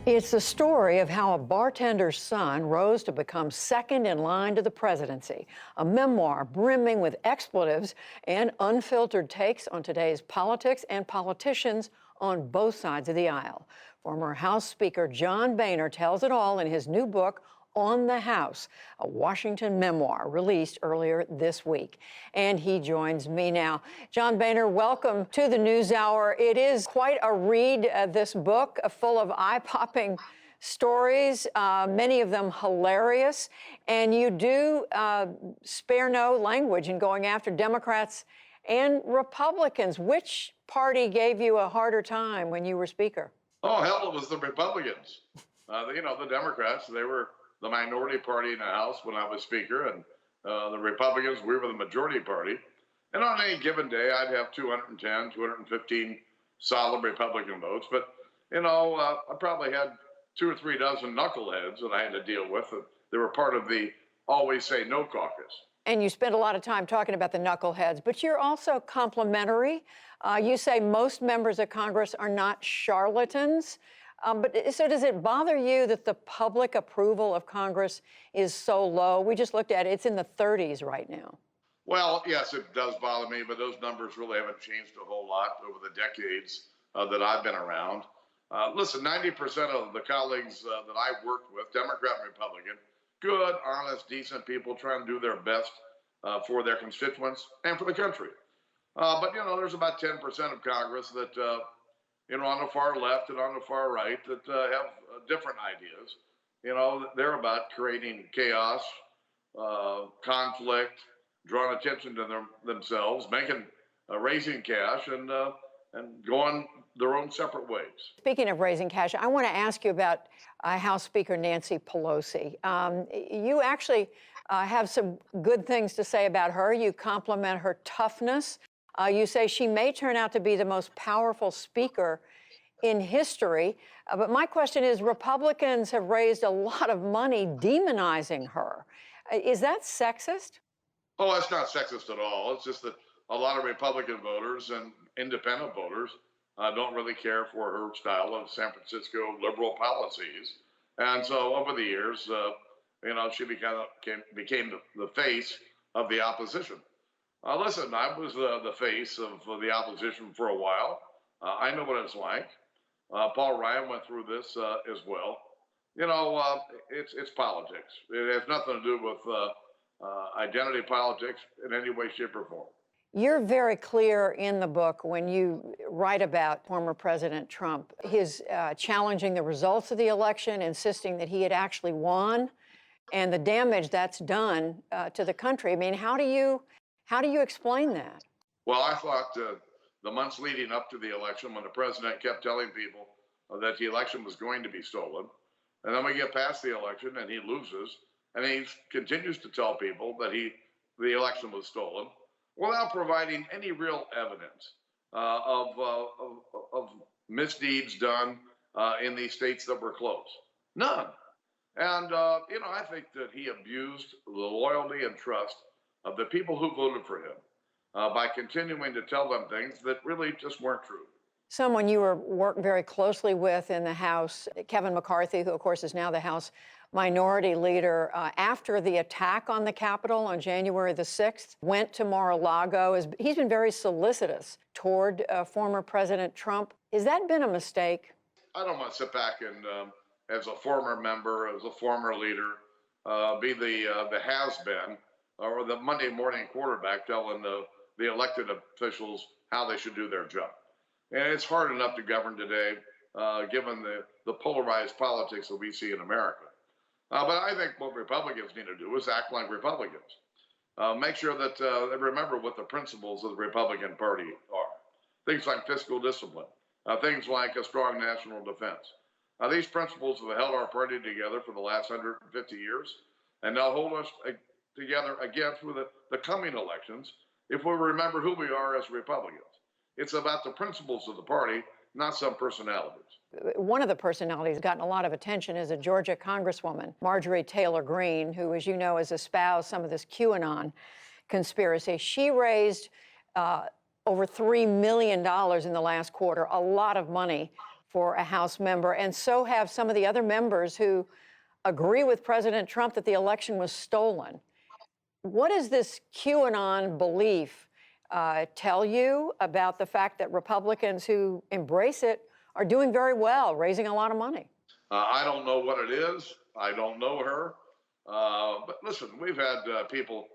It's the story of how a bartender's son rose to become second in line to the presidency, a memoir brimming with expletives and unfiltered takes on today's politics and politicians on both sides of the aisle. Former House Speaker John Boehner tells it all in his new book, On the House, a Washington memoir released earlier this week. And he joins me now. John Boehner, welcome to the NewsHour. It is quite a read, this book, full of eye-popping stories, many of them hilarious. And you do spare no language in going after Democrats and Republicans. Which party gave you a harder time when you were Speaker? Oh, hell, it was the Republicans. The Democrats, they were the minority party in the House when I was Speaker, and the Republicans, we were the majority party. And on any given day, I'd have 210, 215 solid Republican votes. But, I probably had 2 or 3 dozen knuckleheads that I had to deal with. They were part of the Always Say No caucus. And you spend a lot of time talking about the knuckleheads, but you're also complimentary. You say most members of Congress are not charlatans. So does it bother you that the public approval of Congress is so low? We just looked at it. It's in the 30s right now. Well, yes, it does bother me, but those numbers really haven't changed a whole lot over the decades that I've been around. Listen, 90% of the colleagues that I've worked with, Democrat and Republican, good, honest, decent people trying to do their best for their constituents and for the country. But there's about 10% of Congress that on the far left and on the far right that have different ideas. They're about creating chaos, conflict, drawing attention to themselves, raising cash, and going their own separate ways. Speaking of raising cash, I want to ask you about House Speaker Nancy Pelosi. You actually have some good things to say about her. You compliment her toughness. You say she may turn out to be the most powerful speaker in history. But my question is, Republicans have raised a lot of money demonizing her. Is that sexist? Oh, that's not sexist at all. It's just that a lot of Republican voters and independent voters don't really care for her style of San Francisco liberal policies. And so over the years, she became the face of the opposition. Listen, I was the face of the opposition for a while. I know what it's like. Paul Ryan went through this as well. It's politics. It has nothing to do with identity politics in any way, shape, or form. You're very clear in the book when you write about former President Trump, his challenging the results of the election, insisting that he had actually won, and the damage that's done to the country. I mean, how do you explain that? Well, I thought the months leading up to the election, when the president kept telling people that the election was going to be stolen, and then we get past the election and he loses, and he continues to tell people that the election was stolen, without providing any real evidence of misdeeds done in these states that were close. None. And, I think that he abused the loyalty and trust of the people who voted for him by continuing to tell them things that really just weren't true. Someone you worked very closely with in the House, Kevin McCarthy, who, of course, is now the House Minority Leader, after the attack on the Capitol on January the 6th, went to Mar-a-Lago. He's been very solicitous toward former President Trump. Has that been a mistake? I don't want to sit back and, as a former member, as a former leader, be the has-been or the Monday morning quarterback telling the elected officials how they should do their job. And it's hard enough to govern today, given the polarized politics that we see in America. But I think what Republicans need to do is act like Republicans. Make sure that they remember what the principles of the Republican Party are. Things like fiscal discipline, things like a strong national defense. These principles have held our party together for the last 150 years, and they'll hold us together again through the coming elections if we remember who we are as Republicans. It's about the principles of the party, not some personalities. One of the personalities gotten a lot of attention is a Georgia Congresswoman, Marjorie Taylor Greene, who, as you know, has espoused some of this QAnon conspiracy. She raised over $3 million in the last quarter, a lot of money for a House member, and so have some of the other members who agree with President Trump that the election was stolen. What does this QAnon belief tell you about the fact that Republicans who embrace it are doing very well, raising a lot of money? I don't know what it is. I don't know her. But listen, we've had people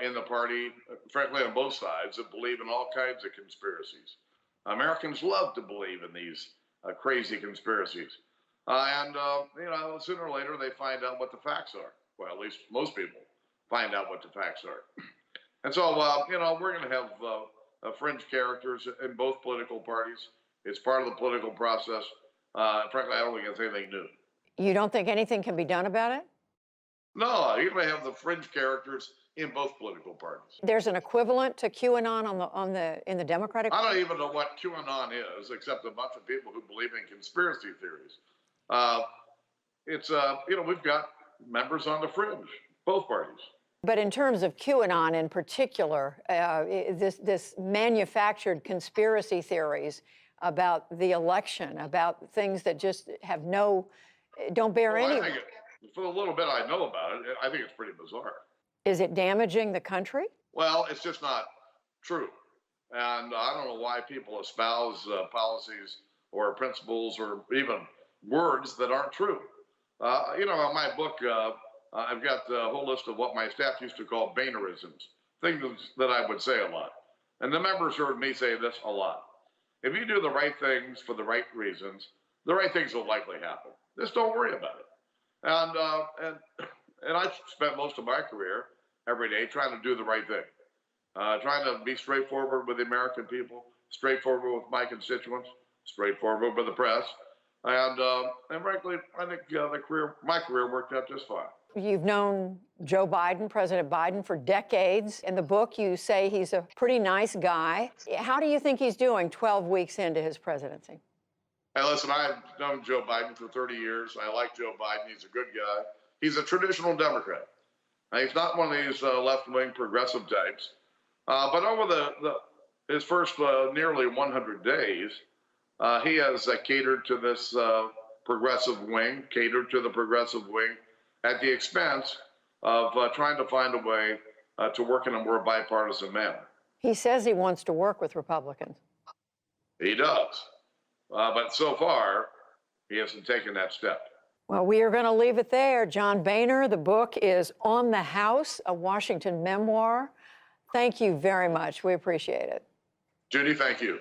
in the party, frankly, on both sides, that believe in all kinds of conspiracies. Americans love to believe in these crazy conspiracies. Sooner or later, they find out what the facts are. Well, at least most people find out what the facts are. And so, we're going to have fringe characters in both political parties. It's part of the political process. Frankly, I don't think it's anything new. You don't think anything can be done about it? No, you're going to have the fringe characters in both political parties. There's an equivalent to QAnon in the Democratic I don't even know what QAnon is, except a bunch of people who believe in conspiracy theories. We've got members on the fringe, both parties. But in terms of QAnon in particular, this manufactured conspiracy theories about the election, about things that just don't bear any. For the little bit I know about it, I think it's pretty bizarre. Is it damaging the country? Well, it's just not true. And I don't know why people espouse policies or principles or even words that aren't true. In my book, I've got a whole list of what my staff used to call Boehnerisms, things that I would say a lot. And the members heard me say this a lot. If you do the right things for the right reasons, the right things will likely happen. Just don't worry about it. And I spent most of my career every day trying to do the right thing, trying to be straightforward with the American people, straightforward with my constituents, straightforward with the press. And frankly, I think my career worked out just fine. You've known Joe Biden, President Biden, for decades. In the book, you say he's a pretty nice guy. How do you think he's doing 12 weeks into his presidency? Hey, listen, I've known Joe Biden for 30 years. I like Joe Biden. He's a good guy. He's a traditional Democrat. He's not one of these left-wing progressive types. But over his first nearly 100 days, he has catered to this progressive wing, catered to the progressive wing at the expense of trying to find a way to work in a more bipartisan manner. He says he wants to work with Republicans. He does. But so far, he hasn't taken that step. Well, we are going to leave it there. John Boehner, the book is On the House, a Washington memoir. Thank you very much. We appreciate it. Judy, thank you.